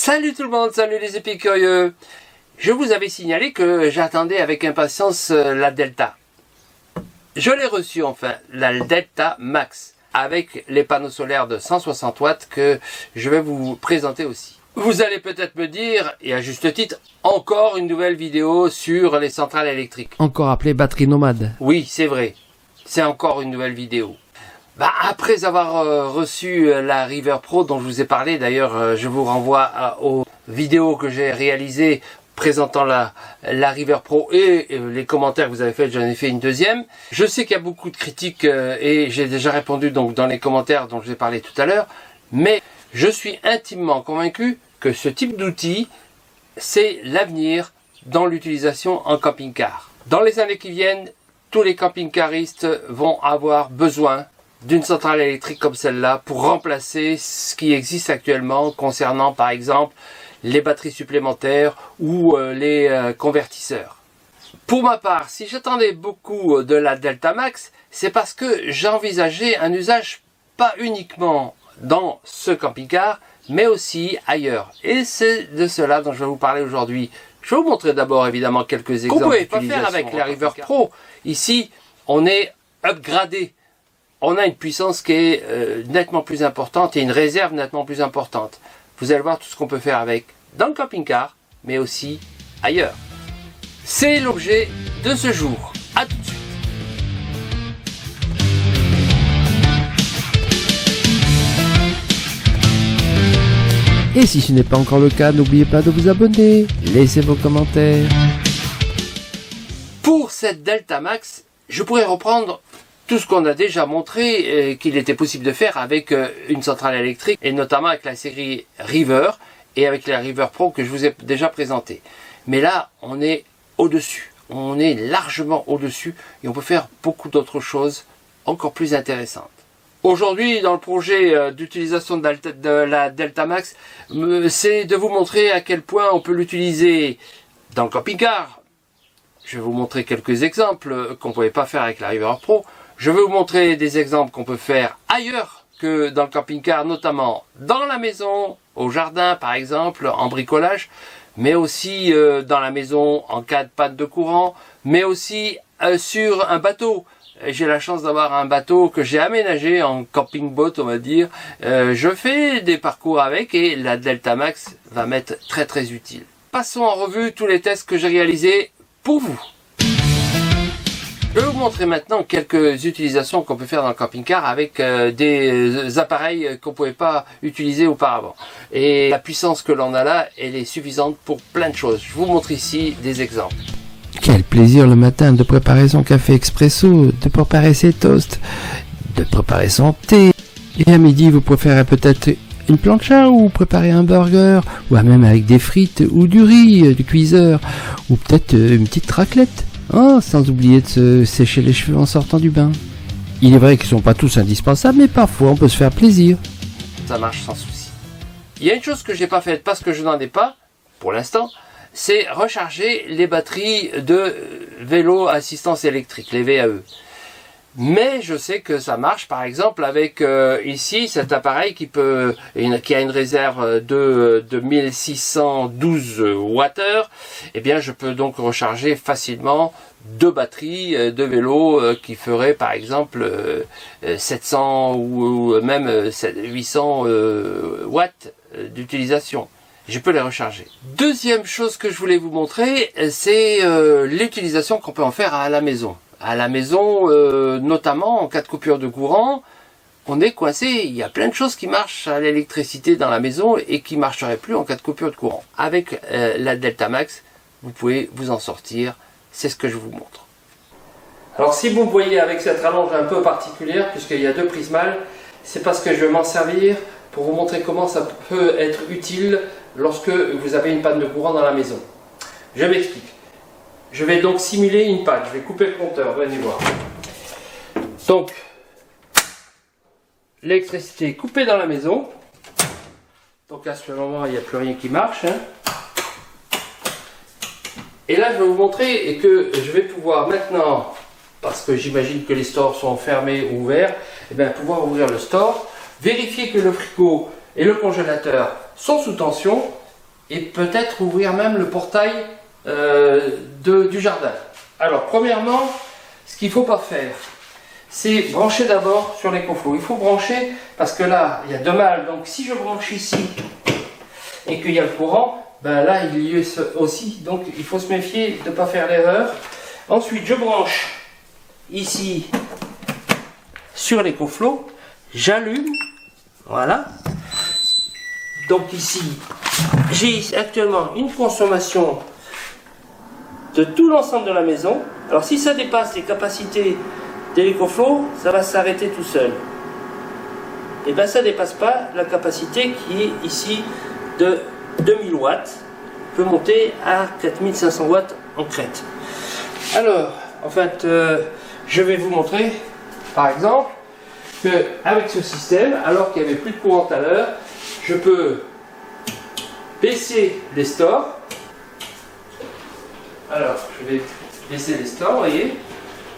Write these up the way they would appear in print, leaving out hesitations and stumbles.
Salut tout le monde, salut les épicurieux. Je vous avais signalé que j'attendais avec impatience la Delta. Je l'ai reçue enfin, la Delta Max, avec les panneaux solaires de 160 watts que je vais vous présenter aussi. Vous allez peut-être me dire, et à juste titre, encore une nouvelle vidéo sur les centrales électriques. Encore appelée batterie nomade. Oui, c'est vrai, c'est encore une nouvelle vidéo. Après avoir reçu la River Pro dont je vous ai parlé, d'ailleurs je vous renvoie aux vidéos que j'ai réalisées présentant la River Pro et les commentaires que vous avez fait, j'en ai fait une deuxième. Je sais qu'il y a beaucoup de critiques et j'ai déjà répondu donc dans les commentaires dont je vous ai parlé tout à l'heure, mais je suis intimement convaincu que ce type d'outil, c'est l'avenir dans l'utilisation en camping-car. Dans les années qui viennent, tous les camping-caristes vont avoir besoin d'une centrale électrique comme celle-là pour remplacer ce qui existe actuellement concernant par exemple les batteries supplémentaires ou les convertisseurs. Pour ma part, si j'attendais beaucoup de la Delta Max, c'est parce que j'envisageais un usage pas uniquement dans ce camping-car, mais aussi ailleurs. Et c'est de cela dont je vais vous parler aujourd'hui. Je vais vous montrer d'abord évidemment quelques exemples. Qu'on ne pouvait pas faire avec la River Pro. Ici, on est upgradé. On a une puissance qui est nettement plus importante et une réserve nettement plus importante. Vous allez voir tout ce qu'on peut faire avec dans le camping-car, mais aussi ailleurs. C'est l'objet de ce jour. À tout de suite. Et si ce n'est pas encore le cas, n'oubliez pas de vous abonner, laissez vos commentaires. Pour cette Delta Max, je pourrais reprendre tout ce qu'on a déjà montré qu'il était possible de faire avec une centrale électrique et notamment avec la série River et avec la River Pro que je vous ai déjà présenté. Mais là, on est au-dessus. On est largement au-dessus et on peut faire beaucoup d'autres choses encore plus intéressantes. Aujourd'hui, dans le projet d'utilisation de la Delta Max, c'est de vous montrer à quel point on peut l'utiliser dans le camping-car. Je vais vous montrer quelques exemples qu'on ne pouvait pas faire avec la River Pro. Je vais vous montrer des exemples qu'on peut faire ailleurs que dans le camping-car, notamment dans la maison, au jardin par exemple, en bricolage, mais aussi dans la maison en cas de panne de courant, mais aussi sur un bateau. J'ai la chance d'avoir un bateau que j'ai aménagé en camping boat, on va dire. Je fais des parcours avec et la Delta Max va m'être très très utile. Passons en revue tous les tests que j'ai réalisés pour vous. Je vais vous montrer maintenant quelques utilisations qu'on peut faire dans le camping-car avec des appareils qu'on ne pouvait pas utiliser auparavant. Et la puissance que l'on a là, elle est suffisante pour plein de choses. Je vous montre ici des exemples. Quel plaisir le matin de préparer son café expresso, de préparer ses toasts, de préparer son thé. Et à midi, vous préférez peut-être une plancha ou préparer un burger, ou même avec des frites ou du riz, du cuiseur, ou peut-être une petite raclette. Oh, sans oublier de se sécher les cheveux en sortant du bain. Il est vrai qu'ils ne sont pas tous indispensables, mais parfois on peut se faire plaisir. Ça marche sans souci. Il y a une chose que j'ai pas faite parce que je n'en ai pas, pour l'instant, c'est recharger les batteries de vélo assistance électrique, les VAE. Mais je sais que ça marche par exemple avec ici cet appareil qui a une réserve de 1612 Wh. Eh bien je peux donc recharger facilement deux batteries de vélo qui feraient par exemple 700 ou même 800 watts d'utilisation. Je peux les recharger. Deuxième chose que je voulais vous montrer, c'est l'utilisation qu'on peut en faire à la maison. À la maison, notamment en cas de coupure de courant, on est coincé. Il y a plein de choses qui marchent à l'électricité dans la maison et qui ne marcheraient plus en cas de coupure de courant. Avec la Delta Max, vous pouvez vous en sortir. C'est ce que je vous montre. Alors si vous voyez avec cette rallonge un peu particulière, puisqu'il y a deux prismales, c'est parce que je vais m'en servir pour vous montrer comment ça peut être utile lorsque vous avez une panne de courant dans la maison. Je m'explique. Je vais donc simuler une panne. Je vais couper le compteur, venez voir. Donc, l'électricité est coupée dans la maison. Donc à ce moment, il n'y a plus rien qui marche. Et là, je vais vous montrer que je vais pouvoir maintenant, parce que j'imagine que les stores sont fermés ou ouverts, et bien pouvoir ouvrir le store, vérifier que le frigo et le congélateur sont sous tension et peut-être ouvrir même le portail du jardin. Alors premièrement, ce qu'il ne faut pas faire, c'est brancher d'abord sur l'écoflow. Il faut brancher parce que là, il y a 2 mâles. Donc si je branche ici et qu'il y a le courant, ben là il y a aussi. Donc il faut se méfier de ne pas faire l'erreur. Ensuite, je branche ici sur l'écoflow. J'allume. Voilà. Donc ici, j'ai actuellement une consommation de tout l'ensemble de la maison. Alors si ça dépasse les capacités de l'écoflow, ça va s'arrêter tout seul. Et bien ça ne dépasse pas la capacité qui est ici de 2000 watts. On peut monter à 4500 watts en crête. Alors, en fait, je vais vous montrer, par exemple, qu'avec ce système, alors qu'il n'y avait plus de courant tout à l'heure, je peux baisser les stores. Alors, je vais baisser les stores, vous voyez.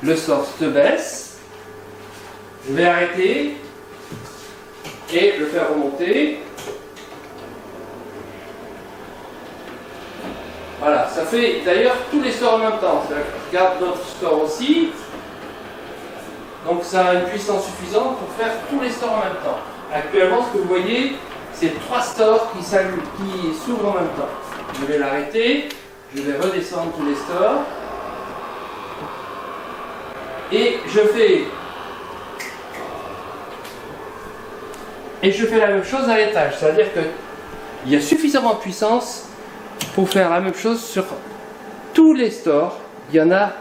Le store se baisse. Je vais arrêter et le faire remonter. Voilà, ça fait d'ailleurs tous les stores en même temps. Je regarde d'autres stores aussi. Donc ça a une puissance suffisante pour faire tous les stores en même temps. Actuellement, ce que vous voyez, c'est 3 stores qui s'ouvrent en même temps. Je vais l'arrêter. Je vais redescendre tous les stores. Et je fais la même chose à l'étage. C'est-à-dire qu'il y a suffisamment de puissance pour faire la même chose sur tous les stores. Il y en a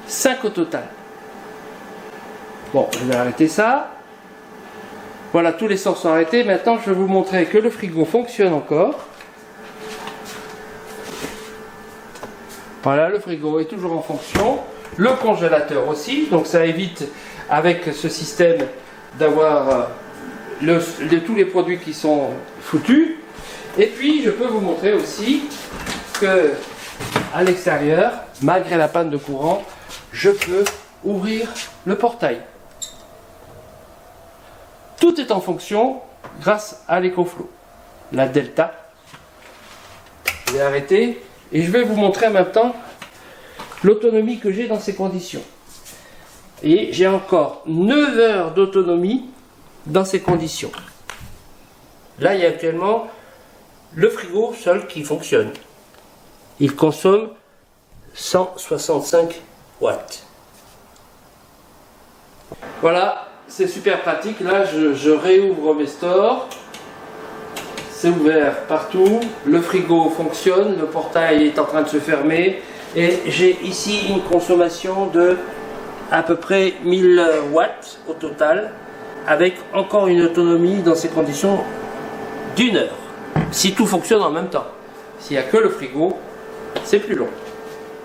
5 au total. Bon, je vais arrêter ça. Voilà, tous les stores sont arrêtés. Maintenant, je vais vous montrer que le frigo fonctionne encore. Voilà, le frigo est toujours en fonction. Le congélateur aussi. Donc ça évite, avec ce système, d'avoir tous les produits qui sont foutus. Et puis, je peux vous montrer aussi que à l'extérieur, malgré la panne de courant, je peux ouvrir le portail. Tout est en fonction grâce à l'écoflow. La Delta. Je vais arrêter et je vais vous montrer en même temps l'autonomie que j'ai dans ces conditions. Et j'ai encore 9 heures d'autonomie dans ces conditions. Là, il y a actuellement le frigo seul qui fonctionne. Il consomme 165 watts. Voilà, c'est super pratique. Là, je réouvre mes stores. C'est ouvert partout. Le frigo fonctionne. Le portail est en train de se fermer. Et j'ai ici une consommation de à peu près 1000 watts au total, avec encore une autonomie dans ces conditions d'1 heure. Si tout fonctionne en même temps. S'il n'y a que le frigo, c'est plus long.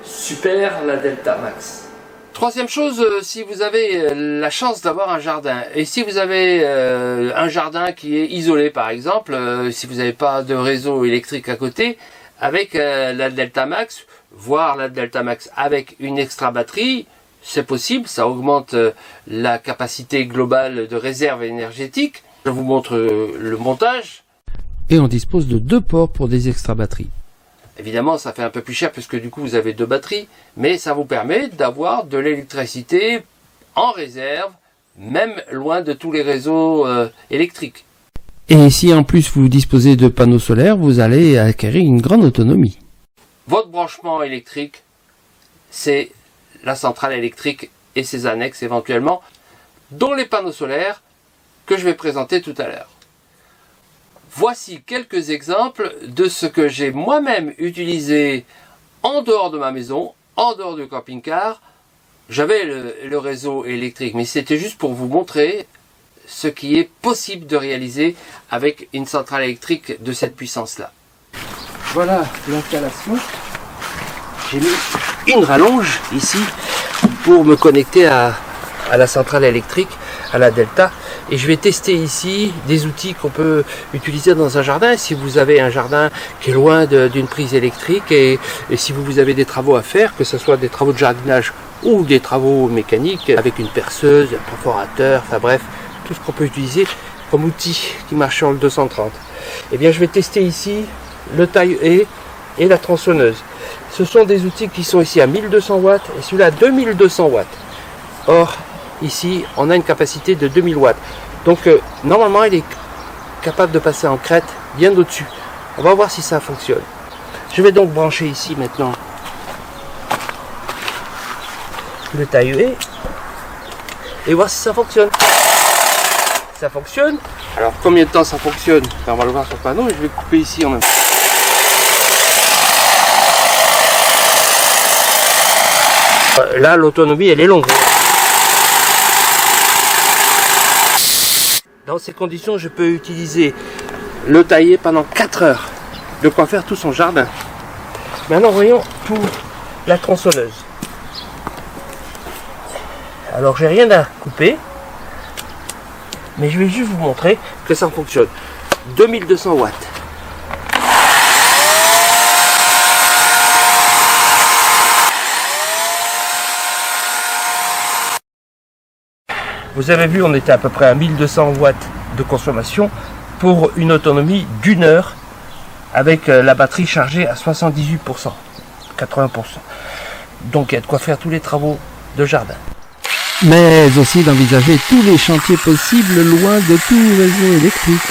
Super la Delta Max. Troisième chose, si vous avez la chance d'avoir un jardin, et si vous avez un jardin qui est isolé par exemple, si vous n'avez pas de réseau électrique à côté, avec la Delta Max, voire la Delta Max avec une extra batterie, c'est possible, ça augmente la capacité globale de réserve énergétique. Je vous montre le montage. Et on dispose de 2 ports pour des extra batteries. Évidemment, ça fait un peu plus cher puisque du coup vous avez 2 batteries, mais ça vous permet d'avoir de l'électricité en réserve, même loin de tous les réseaux électriques. Et si en plus vous disposez de panneaux solaires, vous allez acquérir une grande autonomie. Votre branchement électrique, c'est la centrale électrique et ses annexes éventuellement, dont les panneaux solaires que je vais présenter tout à l'heure. Voici quelques exemples de ce que j'ai moi-même utilisé en dehors de ma maison, en dehors du camping-car. J'avais le réseau électrique, mais c'était juste pour vous montrer ce qui est possible de réaliser avec une centrale électrique de cette puissance-là. Voilà l'installation. J'ai mis une rallonge ici pour me connecter à la centrale électrique, à la Delta. Et je vais tester ici des outils qu'on peut utiliser dans un jardin. Si vous avez un jardin qui est loin d'une prise électrique et si vous avez des travaux à faire, que ce soit des travaux de jardinage ou des travaux mécaniques avec une perceuse, un perforateur, enfin bref, tout ce qu'on peut utiliser comme outil qui marche sur le 230. Eh bien je vais tester ici le taille-haie et la tronçonneuse. Ce sont des outils qui sont ici à 1200 watts et celui-là à 2200 watts. Or, ici, on a une capacité de 2000 watts. Donc, normalement, il est capable de passer en crête bien au-dessus. On va voir si ça fonctionne. Je vais donc brancher ici maintenant le taille-haie et voir si ça fonctionne. Ça fonctionne. Alors, combien de temps ça fonctionne? On va le voir sur le panneau et je vais couper ici en même temps. Là, l'autonomie, elle est longue. Dans ces conditions, je peux utiliser le tailler pendant 4 heures. De quoi faire tout son jardin. Maintenant, voyons pour la tronçonneuse. Alors, j'ai rien à couper. Mais je vais juste vous montrer que ça fonctionne. 2200 watts. Vous avez vu, on était à peu près à 1200 watts de consommation pour une autonomie d'1 heure avec la batterie chargée à 78%, 80%. Donc il y a de quoi faire tous les travaux de jardin. Mais aussi d'envisager tous les chantiers possibles loin de tout réseau électrique.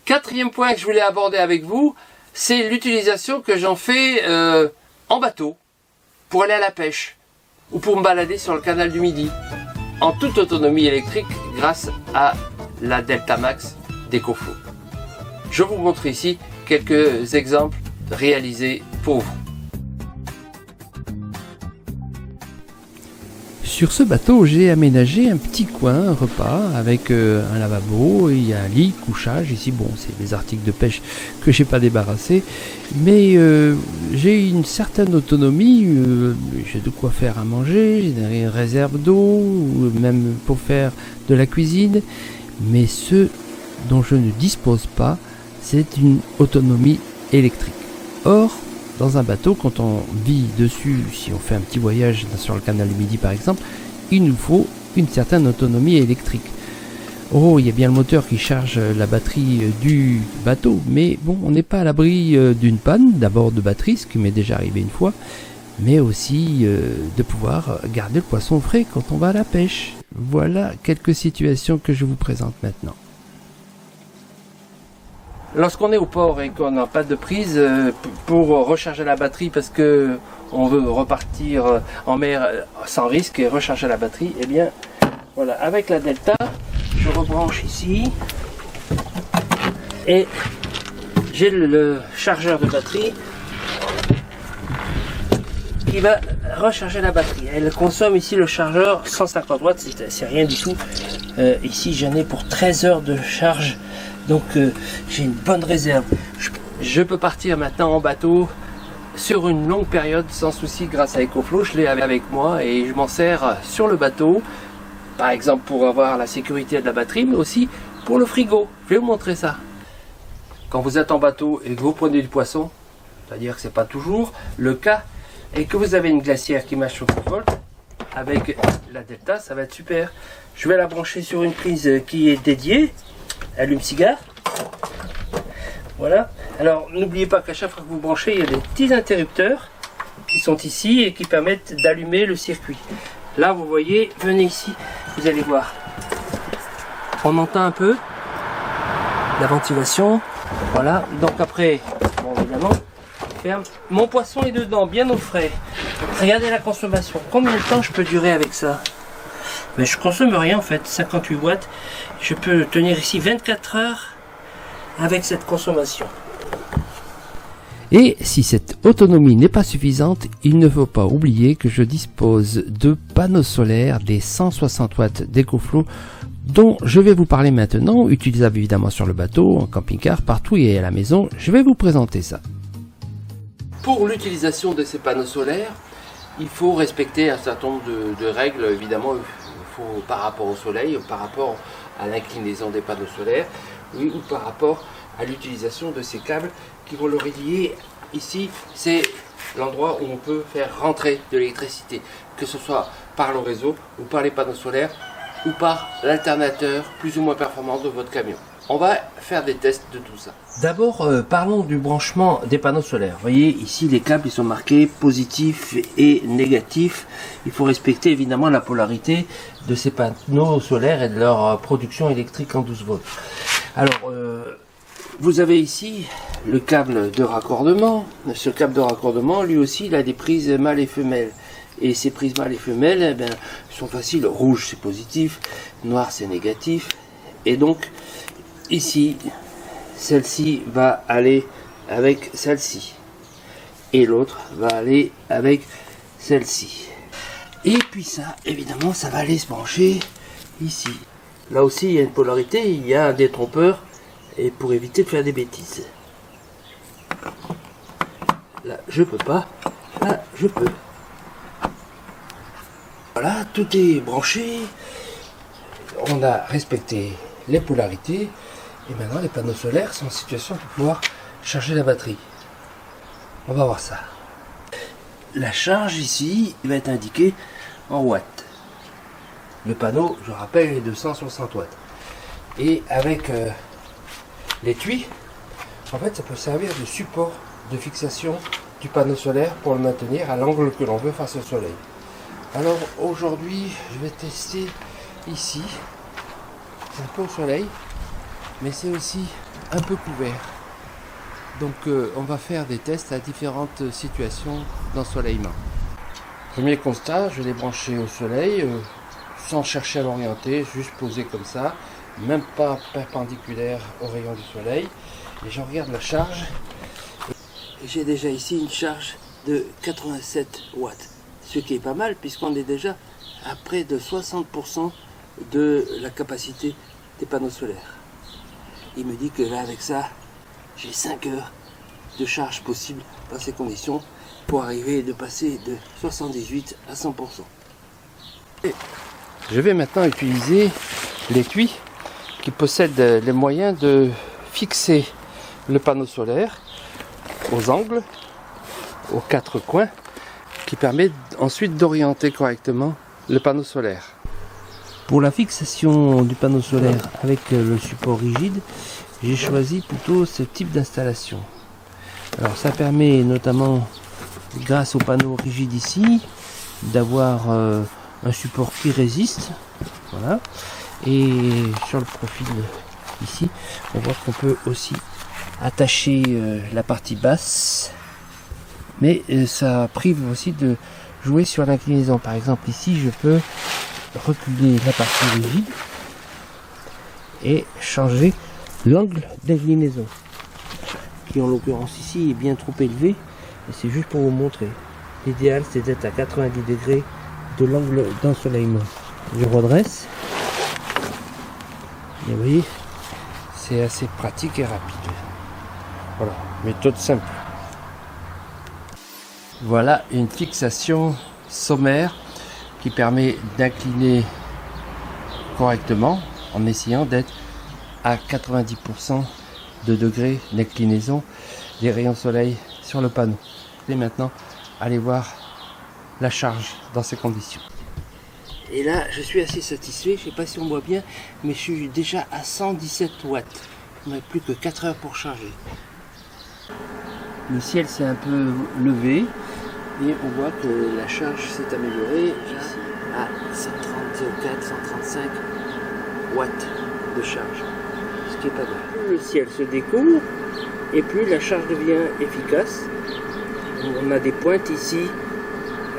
Quatrième point que je voulais aborder avec vous, c'est l'utilisation que j'en fais en bateau pour aller à la pêche ou pour me balader sur le canal du Midi en toute autonomie électrique grâce à la Delta Max d'EcoFlow. Je vous montre ici quelques exemples réalisés pour vous. Sur ce bateau, j'ai aménagé un petit coin, un repas, avec un lavabo, il y a un lit, couchage. Ici, bon, c'est des articles de pêche que j'ai pas débarrassés, mais j'ai une certaine autonomie, j'ai de quoi faire à manger, j'ai une réserve d'eau, même pour faire de la cuisine, mais ce dont je ne dispose pas, c'est une autonomie électrique. Or, dans un bateau, quand on vit dessus, si on fait un petit voyage sur le canal du Midi par exemple, il nous faut une certaine autonomie électrique. Oh, il y a bien le moteur qui charge la batterie du bateau, mais bon, on n'est pas à l'abri d'une panne, d'abord de batterie, ce qui m'est déjà arrivé une fois, mais aussi de pouvoir garder le poisson frais quand on va à la pêche. Voilà quelques situations que je vous présente maintenant. Lorsqu'on est au port et qu'on n'a pas de prise pour recharger la batterie parce que on veut repartir en mer sans risque et recharger la batterie, eh bien voilà, avec la Delta, je rebranche ici et j'ai le chargeur de batterie qui va recharger la batterie. Elle consomme ici le chargeur 150 watts, c'est rien du tout. Ici j'en ai pour 13 heures de charge. Donc j'ai une bonne réserve. Je peux partir maintenant en bateau sur une longue période sans souci grâce à EcoFlow. Je l'ai avec moi et je m'en sers sur le bateau. Par exemple pour avoir la sécurité de la batterie, mais aussi pour le frigo. Je vais vous montrer ça. Quand vous êtes en bateau et que vous prenez du poisson, c'est-à-dire que c'est pas toujours le cas, et que vous avez une glacière qui marche au vol, avec la Delta, ça va être super. Je vais la brancher sur une prise qui est dédiée. Allume-cigare. Voilà. Alors n'oubliez pas qu'à chaque fois que vous branchez, il y a des petits interrupteurs qui sont ici et qui permettent d'allumer le circuit. Là vous voyez, venez ici, vous allez voir. On entend un peu la ventilation. Voilà. Donc après, bon évidemment, on ferme. Mon poisson est dedans, bien au frais. Regardez la consommation. Combien de temps je peux durer avec ça? Mais je consomme rien en fait, 58 watts. Je peux tenir ici 24 heures avec cette consommation. Et si cette autonomie n'est pas suffisante, il ne faut pas oublier que je dispose de panneaux solaires des 160 watts d'EcoFlow dont je vais vous parler maintenant, utilisables évidemment sur le bateau, en camping-car, partout et à la maison. Je vais vous présenter ça. Pour l'utilisation de ces panneaux solaires, il faut respecter un certain nombre de règles, évidemment, par rapport au soleil, par rapport à l'inclinaison des panneaux solaires, ou par rapport à l'utilisation de ces câbles qui vont le relier. Ici, c'est l'endroit où on peut faire rentrer de l'électricité, que ce soit par le réseau ou par les panneaux solaires ou par l'alternateur plus ou moins performant de votre camion. On va faire des tests de tout ça. D'abord, parlons du branchement des panneaux solaires. Vous voyez, ici, les câbles ils sont marqués positif et négatif. Il faut respecter évidemment la polarité de ces panneaux solaires et de leur production électrique en 12 volts. Alors, vous avez ici le câble de raccordement. Ce câble de raccordement, lui aussi, il a des prises mâles et femelles. Et ces prises mâles et femelles, eh bien, sont faciles. Rouge, c'est positif. Noir, c'est négatif. Et donc, ici, celle-ci va aller avec celle-ci. Et l'autre va aller avec celle-ci. Et puis ça, évidemment, ça va aller se brancher ici. Là aussi, il y a une polarité, il y a un détrompeur. Et pour éviter de faire des bêtises. Là, je peux pas. Là, je peux. Voilà, tout est branché. On a respecté les polarités. Et maintenant, les panneaux solaires sont en situation de pouvoir charger la batterie. On va voir ça. La charge ici va être indiquée en watts. Le panneau, je rappelle, est de 160 watts. Et avec l'étui, en fait, ça peut servir de support de fixation du panneau solaire pour le maintenir à l'angle que l'on veut face au soleil. Alors aujourd'hui, je vais tester ici. C'est un peu au soleil, mais c'est aussi un peu couvert. Donc on va faire des tests à différentes situations d'ensoleillement. Premier constat, je l'ai branché au soleil, sans chercher à l'orienter, juste posé comme ça, même pas perpendiculaire au rayon du soleil. Et je regarde la charge. J'ai déjà ici une charge de 87 watts, ce qui est pas mal puisqu'on est déjà à près de 60% de la capacité des panneaux solaires. Il me dit que là avec ça, j'ai 5 heures de charge possible dans ces conditions pour arriver de passer de 78 à 100%. Je vais maintenant utiliser l'étui qui possède les moyens de fixer le panneau solaire aux angles, aux 4 coins, qui permet ensuite d'orienter correctement le panneau solaire. Pour la fixation du panneau solaire avec le support rigide, j'ai choisi plutôt ce type d'installation. Alors ça permet notamment, grâce au panneau rigide ici, d'avoir un support qui résiste. Voilà. Et sur le profil ici, on voit qu'on peut aussi attacher la partie basse, mais ça prive aussi de jouer sur l'inclinaison. Par exemple ici, je peux reculer la partie rigide et changer l'angle d'inclinaison, qui en l'occurrence ici est bien trop élevé, et c'est juste pour vous montrer. L'idéal c'est d'être à 90 degrés de l'angle d'ensoleillement. Je redresse, et vous voyez, c'est assez pratique et rapide. Voilà, méthode simple. Voilà une fixation sommaire qui permet d'incliner correctement en essayant d'être à 90% de degrés d'inclinaison des rayons soleil sur le panneau. Et maintenant, allez voir la charge dans ces conditions. Et là, je suis assez satisfait, je ne sais pas si on voit bien, mais je suis déjà à 117 watts. On n'a plus que 4 heures pour charger. Le ciel s'est un peu levé et on voit que la charge s'est améliorée ici à 134, 135 watts de charge, ce qui est pas mal. Plus le ciel se découvre et plus la charge devient efficace. On a des pointes ici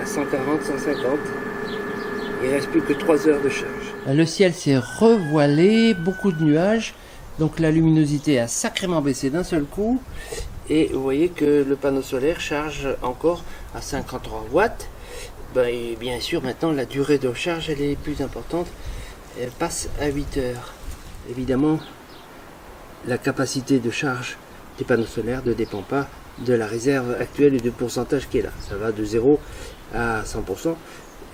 à 140, 150 Il ne reste plus que 3 heures de charge. Le ciel s'est revoilé, beaucoup de nuages. Donc la luminosité a sacrément baissé d'un seul coup. Et vous voyez que le panneau solaire charge encore à 53 watts. Et bien sûr, maintenant, la durée de recharge, elle est plus importante. Elle passe à 8 heures. Évidemment, la capacité de charge des panneaux solaires ne dépend pas de la réserve actuelle et du pourcentage qui est là. Ça va de 0 à 100%.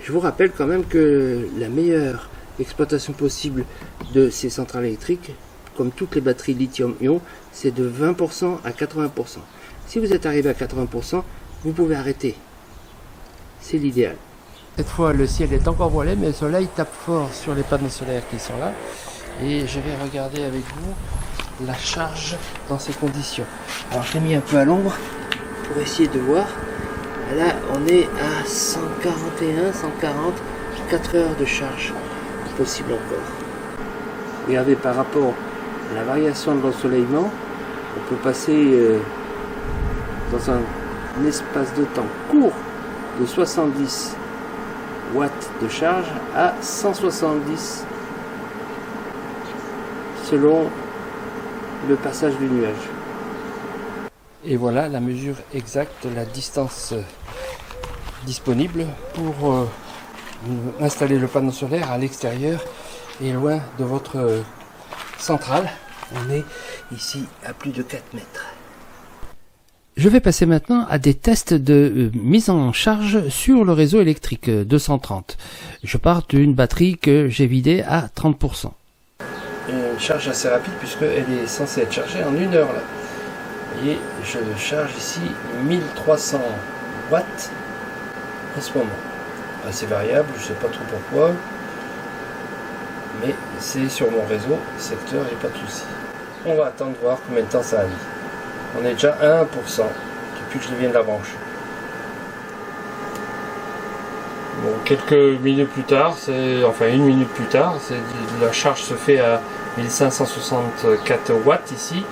Je vous rappelle quand même que la meilleure exploitation possible de ces centrales électriques, comme toutes les batteries lithium-ion, c'est de 20% à 80%. Si vous êtes arrivé à 80%, vous pouvez arrêter. C'est l'idéal. Cette fois, le ciel est encore voilé, mais le soleil tape fort sur les panneaux solaires qui sont là. Et je vais regarder avec vous la charge dans ces conditions. Alors, je l'ai mis un peu à l'ombre pour essayer de voir. Là, on est à 141, 140, 4 heures de charge possible encore. Regardez par rapport à la variation de l'ensoleillement, on peut passer dans un espace de temps court de 70 watts de charge à 170 selon le passage du nuage. Et voilà la mesure exacte de la distance disponible pour installer le panneau solaire à l'extérieur et loin de votre centrale. On est ici à plus de 4 mètres. Je vais passer maintenant à des tests de mise en charge sur le réseau électrique 230. Je pars d'une batterie que j'ai vidée à 30%. Une charge assez rapide puisqu'elle est censée être chargée en 1 heure là. Et je charge ici 1300 watts en ce moment. Assez variable, je ne sais pas trop pourquoi. Mais c'est sur mon réseau, secteur, il n'y a pas de souci. On va attendre de voir combien de temps ça a mis. On est déjà à 1% depuis que je viens de la branche. Bon, quelques minutes plus tard, enfin 1 minute plus tard, la charge se fait à 1564 watts ici.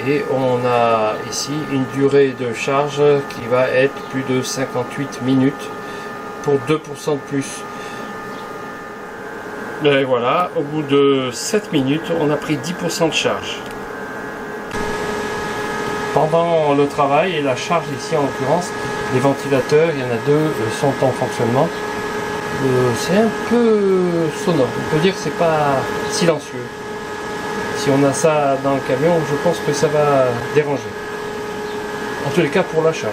Et on a ici une durée de charge qui va être plus de 58 minutes pour 2% de plus. Et voilà, au bout de 7 minutes, on a pris 10% de charge. Pendant le travail et la charge ici en l'occurrence, les ventilateurs, il y en a 2, sont en fonctionnement. C'est un peu sonore, on peut dire que c'est pas silencieux. Si on a ça dans le camion, je pense que ça va déranger. En tous les cas pour la charge.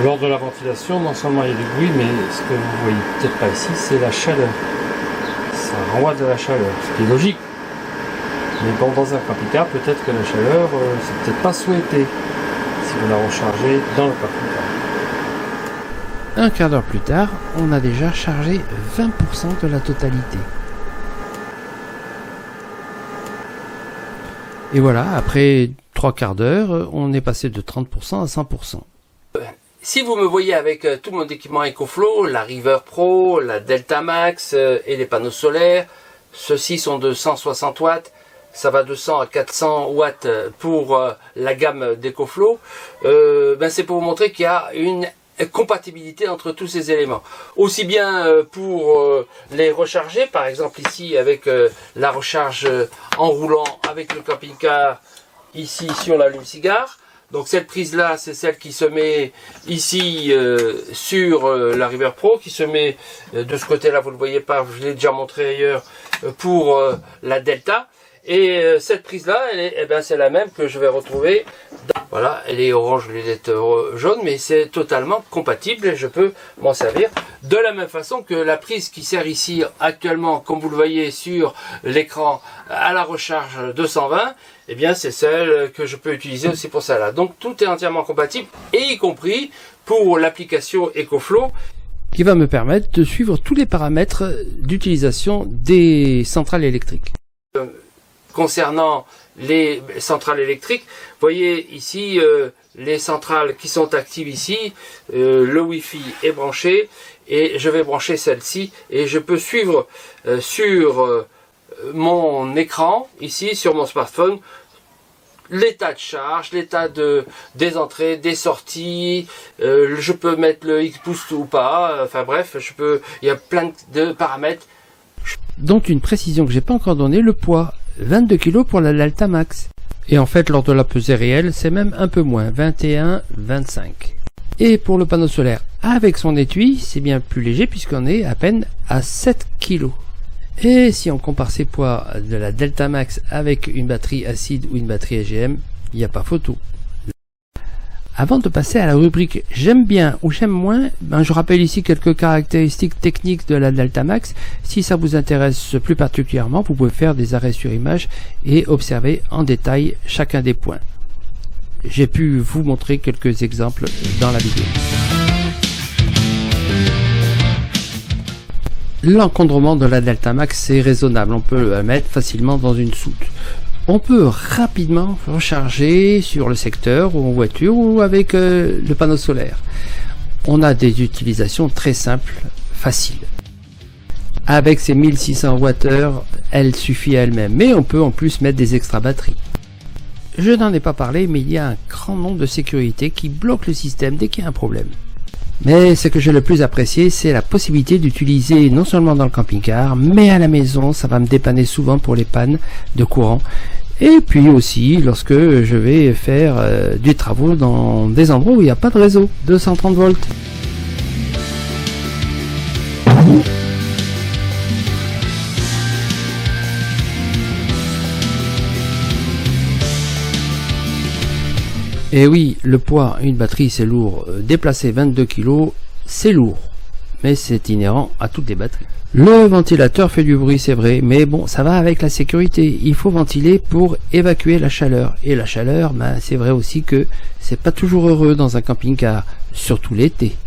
Lors de la ventilation, non seulement il y a du bruit, mais ce que vous voyez peut-être pas ici, c'est la chaleur. Ça renvoie de la chaleur, ce qui est logique. Mais bon, dans un camping-car, peut-être que la chaleur, c'est peut-être pas souhaité si vous la rechargez dans le camping-car. Un quart d'heure plus tard, on a déjà chargé 20% de la totalité. Et voilà, après 3 quarts d'heure, on est passé de 30% à 100%. Si vous me voyez avec tout mon équipement EcoFlow, la River Pro, la Delta Max et les panneaux solaires, ceux-ci sont de 160 watts, ça va de 100 à 400 watts pour la gamme d'EcoFlow, c'est pour vous montrer qu'il y a une compatibilité entre tous ces éléments. Aussi bien pour les recharger, par exemple ici avec la recharge en roulant avec le camping-car ici sur l'allume-cigare. Donc cette prise là, c'est celle qui se met ici sur la River Pro, qui se met de ce côté là, vous ne le voyez pas, je l'ai déjà montré ailleurs, pour la Delta. Et cette prise là, c'est la même que je vais retrouver. Voilà, elle est orange, lunette jaune, mais c'est totalement compatible et je peux m'en servir. De la même façon que la prise qui sert ici actuellement, comme vous le voyez sur l'écran, à la recharge 220, c'est celle que je peux utiliser aussi pour ça là. Donc tout est entièrement compatible, et y compris pour l'application EcoFlow, qui va me permettre de suivre tous les paramètres d'utilisation des centrales électriques. Concernant les centrales électriques, vous voyez ici les centrales qui sont actives ici, le Wi-Fi est branché et je vais brancher celle-ci et je peux suivre sur mon écran ici sur mon smartphone l'état de charge, l'état des entrées, des sorties, je peux mettre le X-Boost ou pas, enfin bref, il y a plein de paramètres. Donc une précision que j'ai pas encore donnée, le poids, 22 kg pour la Delta Max. Et en fait, lors de la pesée réelle, c'est même un peu moins, 21-25. Et pour le panneau solaire, avec son étui, c'est bien plus léger puisqu'on est à peine à 7 kg. Et si on compare ces poids de la Delta Max avec une batterie acide ou une batterie AGM, il n'y a pas photo. Avant de passer à la rubrique j'aime bien ou j'aime moins, je rappelle ici quelques caractéristiques techniques de la Delta Max. Si ça vous intéresse plus particulièrement, vous pouvez faire des arrêts sur image et observer en détail chacun des points. J'ai pu vous montrer quelques exemples dans la vidéo. L'encombrement de la Delta Max est raisonnable, on peut le mettre facilement dans une soute. On peut rapidement recharger sur le secteur ou en voiture ou avec le panneau solaire. On a des utilisations très simples, faciles. Avec ses 1600 Wh, elle suffit à elle-même, mais on peut en plus mettre des extra batteries. Je n'en ai pas parlé, mais il y a un grand nombre de sécurités qui bloquent le système dès qu'il y a un problème. Mais ce que j'ai le plus apprécié, c'est la possibilité d'utiliser non seulement dans le camping-car, mais à la maison, ça va me dépanner souvent pour les pannes de courant. Et puis aussi lorsque je vais faire des travaux dans des endroits où il n'y a pas de réseau, 230 volts. Et oui, le poids, une batterie c'est lourd, déplacer 22 kg c'est lourd, mais c'est inhérent à toutes les batteries. Le ventilateur fait du bruit c'est vrai, mais bon ça va avec la sécurité, il faut ventiler pour évacuer la chaleur, et la chaleur, c'est vrai aussi que c'est pas toujours heureux dans un camping-car, surtout l'été.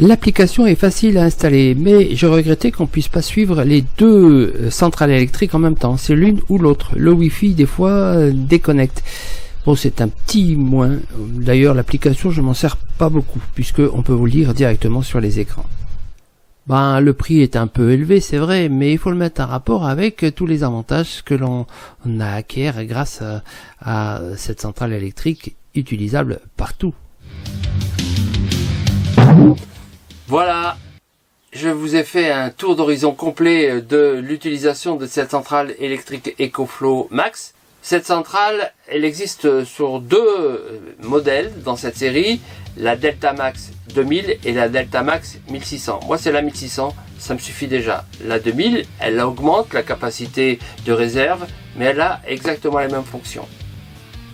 L'application est facile à installer, mais je regrettais qu'on puisse pas suivre les deux centrales électriques en même temps, c'est l'une ou l'autre, le Wi-Fi des fois déconnecte. Bon, c'est un petit moins. D'ailleurs, l'application, je m'en sers pas beaucoup, puisque on peut vous lire directement sur les écrans. Le prix est un peu élevé, c'est vrai, mais il faut le mettre en rapport avec tous les avantages que l'on acquiert grâce à cette centrale électrique utilisable partout. Voilà, je vous ai fait un tour d'horizon complet de l'utilisation de cette centrale électrique EcoFlow Max. Cette centrale, elle existe sur deux modèles dans cette série, la Delta Max 2000 et la Delta Max 1600. Moi, c'est la 1600, ça me suffit déjà. La 2000, elle augmente la capacité de réserve, mais elle a exactement les mêmes fonctions.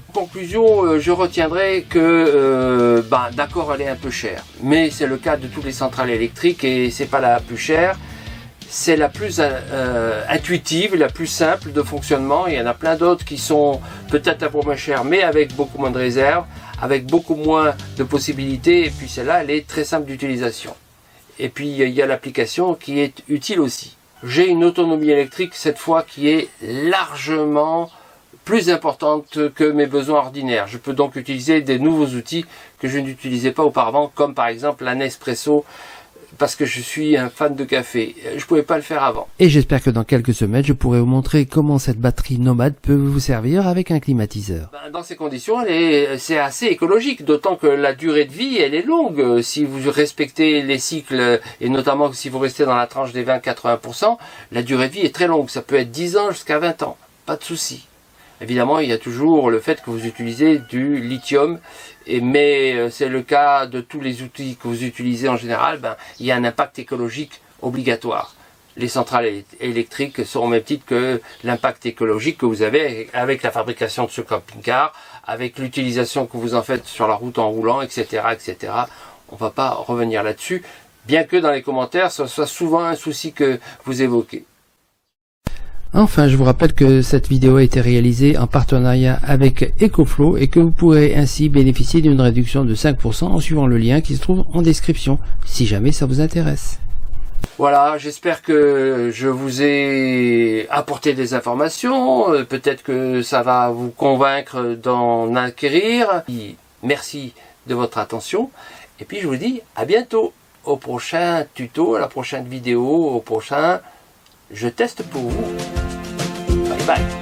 En conclusion, je retiendrai que, d'accord, elle est un peu chère, mais c'est le cas de toutes les centrales électriques et c'est pas la plus chère. C'est la plus intuitive, la plus simple de fonctionnement. Il y en a plein d'autres qui sont peut-être un peu moins chères, mais avec beaucoup moins de réserve, avec beaucoup moins de possibilités. Et puis celle-là, elle est très simple d'utilisation. Et puis il y a l'application qui est utile aussi. J'ai une autonomie électrique cette fois qui est largement plus importante que mes besoins ordinaires. Je peux donc utiliser des nouveaux outils que je n'utilisais pas auparavant, comme par exemple la Nespresso, parce que je suis un fan de café. Je pouvais pas le faire avant. Et j'espère que dans quelques semaines, je pourrai vous montrer comment cette batterie nomade peut vous servir avec un climatiseur. Dans ces conditions, c'est assez écologique, d'autant que la durée de vie, elle est longue. Si vous respectez les cycles, et notamment si vous restez dans la tranche des 20-80%, la durée de vie est très longue. Ça peut être 10 ans jusqu'à 20 ans. Pas de souci. Évidemment, il y a toujours le fait que vous utilisez du lithium, mais c'est le cas de tous les outils que vous utilisez en général, il y a un impact écologique obligatoire. Les centrales électriques sont au même titre que l'impact écologique que vous avez avec la fabrication de ce camping-car, avec l'utilisation que vous en faites sur la route en roulant, etc., etc. On ne va pas revenir là-dessus, bien que dans les commentaires, ce soit souvent un souci que vous évoquez. Enfin, je vous rappelle que cette vidéo a été réalisée en partenariat avec EcoFlow et que vous pourrez ainsi bénéficier d'une réduction de 5% en suivant le lien qui se trouve en description, si jamais ça vous intéresse. Voilà, j'espère que je vous ai apporté des informations, peut-être que ça va vous convaincre d'en acquérir. Merci de votre attention, et puis je vous dis à bientôt, au prochain tuto, à la prochaine vidéo, au prochain Je teste pour vous. Bye bye.